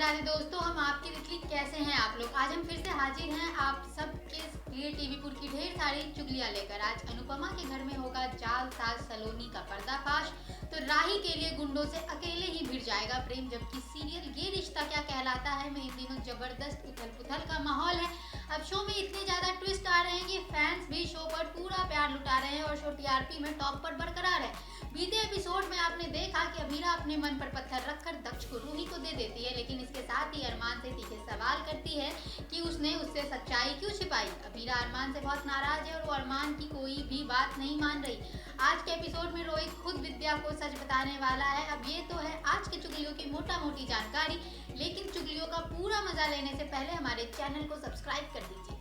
राधे दोस्तों, हम आपकी रिथली कैसे हैं आप लोग। आज हम फिर से हाजिर हैं आप सबके लिए टीवीपुर की ढेर सारी चुगलियां लेकर। आज अनुपमा के घर में होगा जालसाज सलोनी का पर्दाफाश, तो राही के लिए गुंडों से अकेले ही भिड़ जाएगा प्रेम। जबकि सीरियल ये रिश्ता क्या कहलाता है में इन दिनों जबरदस्त उथल पुथल का माहौल है। अब शो में इतने ज्यादा ट्विस्ट आ रहे हैं कि फैंस भी शो पर पूरा प्यार लुटा रहे हैं और शो टीआरपी में टॉप पर बरकरार है। बीते एपिसोड में आपने देखा कि अमीरा अपने मन पर पत्थर रखकर दक्ष को रूही को दे देती है, लेकिन इसके साथ ही अरमान से तीखे सवाल करती है कि उसने उससे सच्चाई क्यों छिपाई। अमीरा अरमान से बहुत नाराज है और वो अरमान की कोई भी बात नहीं मान रही। आज के एपिसोड में रोहित खुद विद्या को सच बताने वाला है। अब ये तो है आज के चुगलियों की मोटा मोटी जानकारी, लेकिन चुगलियों का पूरा मजा लेने से पहले हमारे चैनल को सब्सक्राइब कर दीजिए।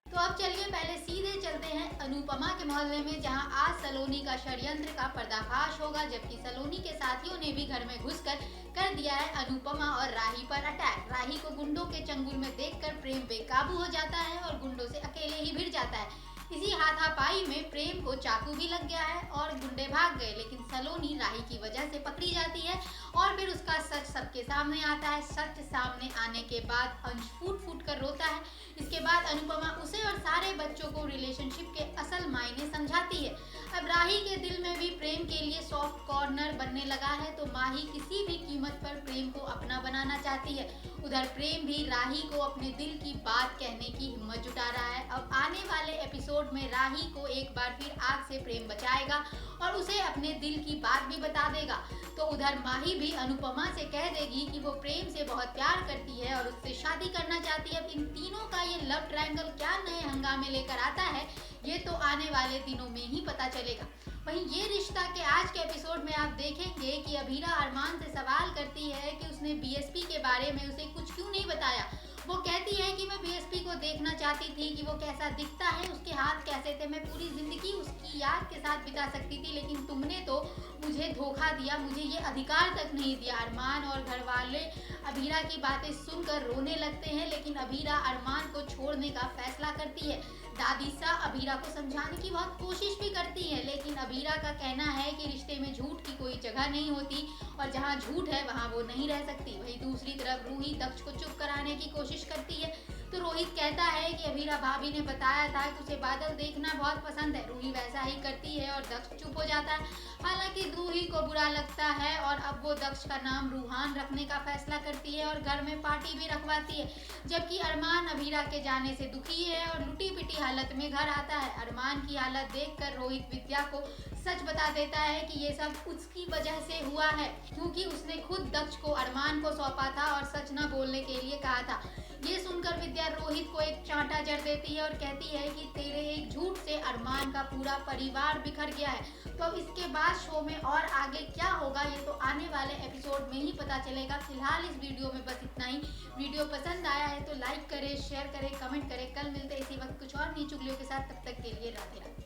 तो अब चलिए पहले सीधे चलते हैं अनुपमा के मोहल्ले में, जहां आज सलोनी का षड्यंत्र का पर्दाफाश होगा। जबकि सलोनी के साथियों ने भी घर में घुसकर कर दिया है अनुपमा और राही पर अटैक। राही को गुंडों के चंगुल में देखकर प्रेम बेकाबू हो जाता है और गुंडों से अकेले ही भिड़ जाता है। इसी हाथापाई में प्रेम को चाकू भी लग गया है और गुंडे भाग गए, लेकिन सलोनी राही की वजह से पकड़ी जाती है और फिर उसका सच सबके सामने आता है। सच सामने आने के बाद अंश फूट फूट कर रोता है। इसके बाद अनुपमा उसे और सारे बच्चों को रिलेशनशिप के असल मायने समझाती है। अब राही के दिल में भी प्रेम के लिए सॉफ्ट कॉर्नर बनने लगा है, तो माही किसी भी कीमत पर प्रेम को अपना बनाना चाहती है। उधर प्रेम भी राही को अपने दिल की बात कहने की हिम्मत जुटा रहा है। अब आने वाले एपिसोड में राही को एक बार फिर आग से प्रेम बचाएगा और उसे अपने दिल की बात भी बता देगा। तो उधर माही भी अनुपमा से कह देगी कि वो प्रेम से बहुत प्यार करती है और उससे शादी करना चाहती है। अब इन तीनों का ये लव ट्रायंगल क्या नए हंगामे लेकर आता है, ये तो आने वाले दिनों में ही पता चलेगा। वहीं ये रिश्ता के आज के एपिसोड में आप देखेंगे कि अभीरा अरमान से सवाल करती है कि उसने बीएसपी के बारे में उसे कुछ क्यों नहीं बताया। वो कहती है कि मैं बीएसपी को देखना चाहती थी कि वो कैसा दिखता है, उसके हाथ कैसे थे, मैं पूरी जिंदगी उसकी याद के साथ बिता सकती थी, लेकिन तुमने तो मुझे धोखा दिया, मुझे ये अधिकार तक नहीं दिया। अरमान और घर वाले अभीरा की बातें सुनकर रोने लगते हैं, लेकिन अभीरा अरमान को छोड़ने का फैसला करती है। दादी सा अभीरा को समझाने की बहुत कोशिश भी करती है, लेकिन अभीरा का कहना है कि रिश्ते में झूठ की कोई जगह नहीं होती और जहाँ झूठ है वहाँ वो नहीं रह सकती। वहीं दूसरी तरफ रूही दक्ष को चुप कराने की कोशिश करती है, तो रोहित कहता है कि अभीरा भाभी ने बताया था कि उसे बादल देखना बहुत पसंद है। रूही वैसा ही करती है और दक्ष चुप हो जाता है। हालांकि रूही को बुरा लगता है और अब वो दक्ष का नाम रूहान रखने का फैसला करती है और घर में पार्टी भी रखवाती है। जबकि अरमान अभीरा के जाने से दुखी है और लुटी पिटी हालत में घर आता है। अरमान की हालत देखकर रोहित विद्या को सच बता देता है कि ये सब उसकी वजह से हुआ है, क्योंकि उसने खुद दक्ष को अरमान को सौंपा था और सच न बोलने के लिए कहा था। ये सुनकर विद्या रोहित को एक चांटा जड़ देती है और कहती है कि तेरे एक झूठ से अरमान का पूरा परिवार बिखर गया है। तो अब इसके बाद शो में और आगे क्या होगा ये तो आने वाले एपिसोड में ही पता चलेगा। फिलहाल इस वीडियो में बस इतना ही। वीडियो पसंद आया है तो लाइक करें, शेयर करें, कमेंट करें। कल मिलते इसी वक्त कुछ और नई चुगलियों के साथ, तब तक के लिए राधे राधे।